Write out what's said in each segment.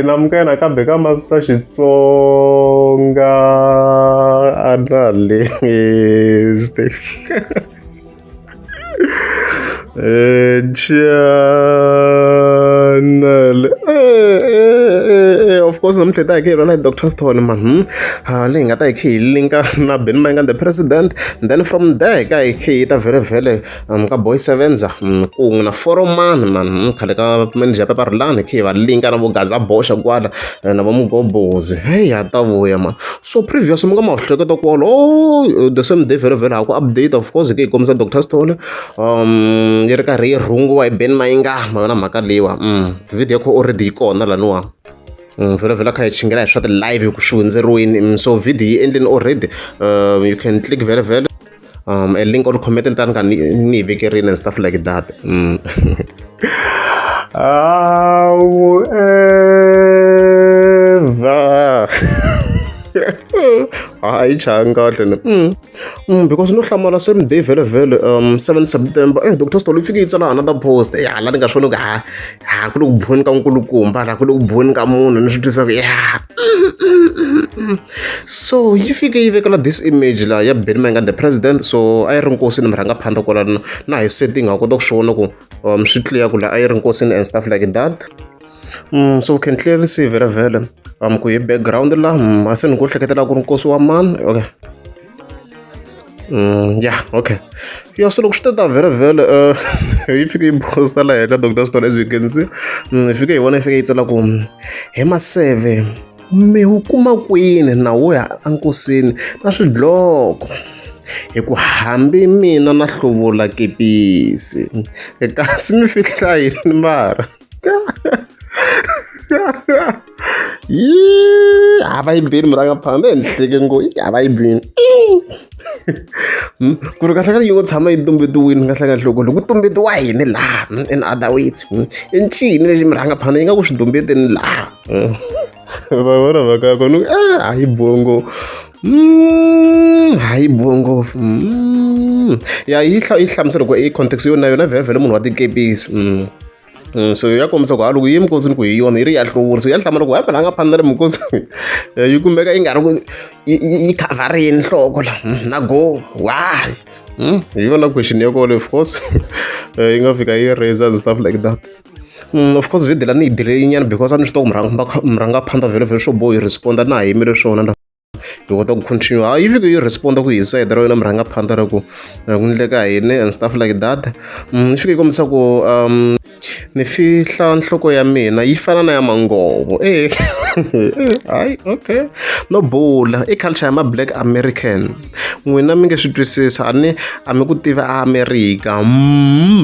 namukela nakambe ka Master Xitsonga analyst channel of course namhlanje ta hi rona Dr. Stone man leyi nga ta hi khe hi linka na Ben Mayengani the president, then from there ka hi khe hi ta vhele ka Boy Sevenza kungu na Foroman man khale ka manager paper lani khe hi va linka na vo Gaza Bosha kwala na vo Mugobhozi hey ya ta vuya man. So previous mo nga mahleketa kwalo the same day vhele ha ku update of course ke hi kombisa Dr. Stone yi ri karhi yi rhungiwa hi Ben Mayengani maka na mhaka leyiwa video ko already yi kona laniwa vhela kha hi chingela hi swa ti-live hi ku swi hundzeriwini so video yi endleni already you can click vhele a link or comment tani ka ni hi vekerini and stuff like that hayi changa kahle because no hlamala same day vhele 7 September Dr. Stone ufike yi tsala another post la ni nga swona ku ku le ku buweni ka nkulukumba la ku le ku buweni ka munhu ni swi twisa ku so yi fike yi vekela this image la ya Ben Mayengani the president, so a yi ri nkosini murhangaphandla kwalano na hi setting ha kota ku swi vona ku swi clear ku la a yi ri nkosini and stuff like that. So we can clearly see vhele ku hi background la I think ku hleketela ku ri nkosi wa mani okay yeah okay yeah so loko swi ta vhele yi fike yi posta la heka Dr. Stone as you can see hi fike hi vona yi fike yi tsala ku hi maseve mi wu kuma kwini na wo ya enkosini na swidloko hi ku hambi mina na hluvula kepisi kasi mi fihla yini mara hava yi bini murhangaphandla ehenhleke ngo hava yi bini ku ri kahlekahle yi ngo tshama yi tumbetiwini kahlekahle loko ku tumbetiwa yini laha in other words i ncini lexi murhangaphandla yi nga ku swi tumbeteni laha va vona vakako ni hayi bongo hayi bongo ya yi hlamusela ku i context yo na yona vhele munhu wa tikepisi so ya kombisa ku loko yi minkosini ku hi yona yi ri ya hluvuri so ya hlamala ku hayi murhangaphandla ri minkosi yi kumeka yi nga ri ku yi khavharini nhloko la na go why hi yona question ya kole of course yi nga fika yi raise and stuff like that. Of course video la ni yi delay nyana because a ni swi tiva ku murhangaphandla vhele swo boho yi responda na ha yimele swona hi kota ku continue yi fike yi responda ku hi side ra yona murhangaphandla ra ku ku ndleka yini and stuff like that. Yi fike yi kombisa ku ni fihla nhloko ya mina yi fana na ya mangovo hayi okay no bula i culture ya ma-Black American n'wina mi nge swi twisisa a mi ku tiva America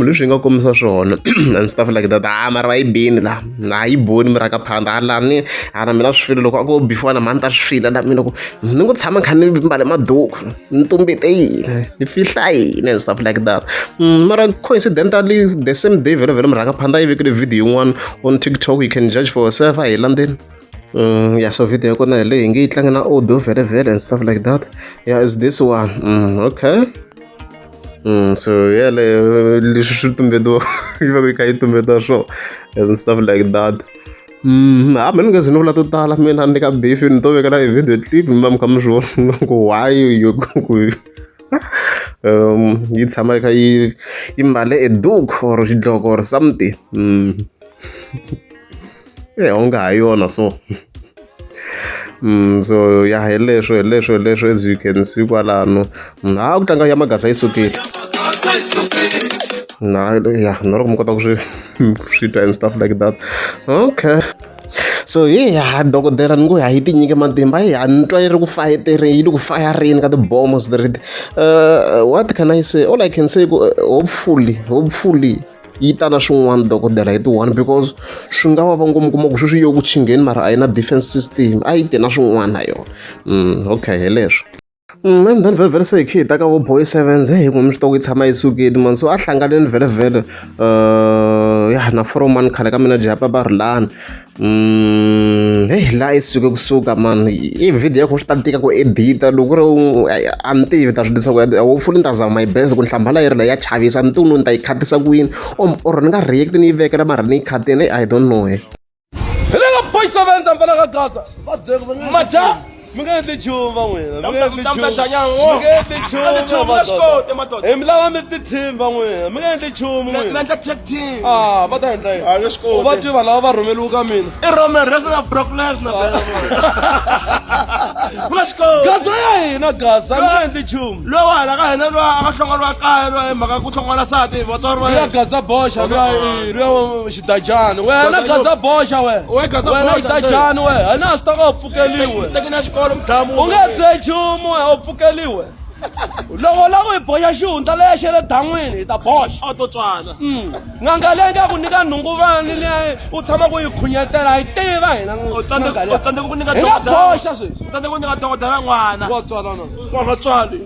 leswi hi nga kombisa swona and stuff like that mara va yi bini la a yi boni murhangaphandla lani na mina swi file loko a ku before na mani ta swi fila la mina ku ni ngo tshama kha ni mbale maduku ni tumbete yini ni fihla yini and stuff like that mara coincidentally the same day vhele murhangaphandla yi vekile video yin'wana on TikTok, you can judge for yourself a hi landzeni yeah so video ya kona hi leyi hi nge yi tlanga na audio vhele and stuff like that yeah is this one okay so yeah leswi swi tumbetiwa yi va yi kha yi tumbetiwa swo and stuff like that mi ni nga zi ni vula to tala mina ni ka beef ni to vekela hi video clip mi va mi kha mi swi vona ku why ku yi tshama yi kha yi mbale a duku or xidloko or something u nga ha yona so so ya hi leswo as you can see kwalano ku tlanga ya magasa yi sukile ya na loko mi kota ku swi twa and stuff like that okay so yeah dokodela ni ngo hi tinyike matimba ni twa yi ri ku yi le ku fayarini ka ti-bombs what can I say all I can say hopefully yi ta na swin'wana dokodela hi ti-one because swi nga va ngomukuma ku swi yo ku chingeni mara a yi na defense system a yi te na swin'wana na yona okay hi leswo Emndeni vele vele seyikhida ka Boy Sevens hey ngumsitoko itshama isukile man so ahlanganeni vele vele ya na Froman khale ka mina japa ba rilana hey la isuke kusuka man i video yakho swi ta tika ku edita loko ri a ni tivi ta swi disa ku hopefully ni ta zama my best ku ni hlamba la yi ri la ya chavisa ni tivi no ni ta yi khatisa ku yini or ni nga react ni yi vekela mara ni yi khatini I don't know he Boy Sevens ampela ka Gaza maja minga ndzi chuva n'wina minga ndzi chuva hi milava mi ti team va n'wina minga ndzi chuva n'wina va ta endla yini u va twi vanhu lava va rhumeliwe ka mina i Roman Reigns na Brock Lesnar Gaza ya hina Gaza minga ndzi chuva loyi wa hala ka hina loyi a nga hlongoriwa kaya loyi hi mhaka ku hlongora nsati vatswari va ya Gaza Bosha loyi xidajani wena Gaza Bosha wena xidajani we hina a swi ta ka u pfukeliwe u nge bye nchumu u pfukeliwe loko la ku hi boxa xihundla lexe le dan'wini hi ta boxa a to tswala n'anga leyi nga ku nyika nhunguvani leyi u tshama ku yi khunyetela hi tiva hina tsandzeka ku nyika boxa sweswi tsandzeka ku nyika dokodela n'wana wa tswala na wa nga tswali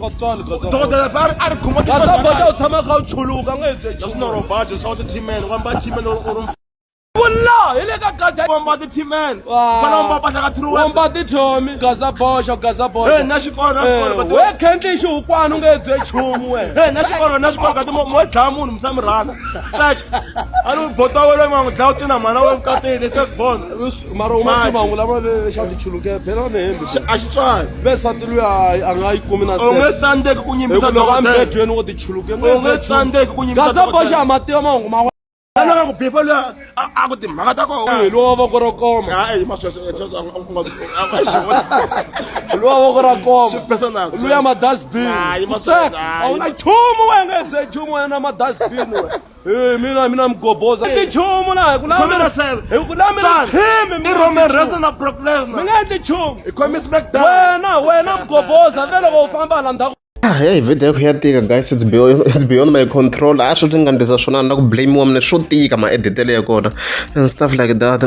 dokodela ba a ri khuma Gaza Bosha u tshama kha u chuluka nge bye nchumu robajo swa ti teamen kwamba teamen u wallahi ile ka Gaza wamba the team man bana wamba pahla ka through wamba the Tommy Gaza Bosha hey na xikolo we khendli xihukwani u nge bye nchumu we hey na xikolo ka mo dlaya munhu musamirhana check a ni bota wele mangu dlaya u tina mhana we mukatini first born mara u matimhangu lama ve xa tichuluke phela ni hembi a xi tswali ve sati luya a nga yi kumi na u nge sandeki ku nyimbisa loko ambedweni wo tichuluke u nge sandeki ku nyimbisa Gaza Bosha mativa mahungu ma na ku bifa loyi a ku timhaka ta kona lowa voko ro koma lowa voko ra koma luya madustbin a wu na nchumu we nge bye nchumu wena na madustbin we mina mgoboza ti nchumu na hi ku lamina team i Roman Reigns na Brock Lesnar mi nga endli nchumu i khome SmackDown wena mgoboza ve loko u famba hala ndzhaku hey video yakho ya tika guys it's beyond my control a swi nga ndlisa swona na ku blame mina swo tika maeditele ya kona and stuff like that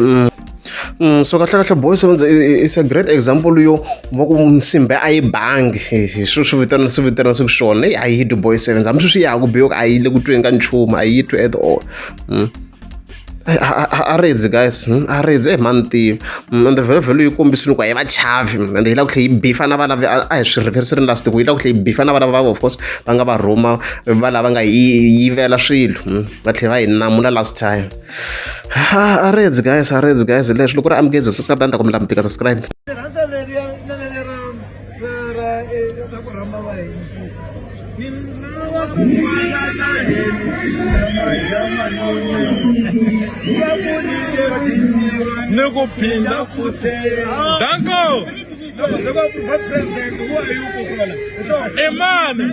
so kahle Boy Sevens is a great example yo va ku nsimbe a yi bangi swi vitana swi swona a yi hit Boy Sevens hambi swi ya ku biyo a yi le ku tweni ka nchumu a yi twi at all a redzi guys a redzi man tiva ende vhele yi kombisile ku a yi va chavi ende yi la ku tlhe yi bifa na vana a hi swi reversing last week yi la ku tlhe yi bifa na vana va of course va nga va rhuma va lava nga yivela swilo va tlhe va hi namula last time a redzi guys leswi loko ri amukezi subscribe ta ku mi tika subscribe nekuphinda futhi danko emani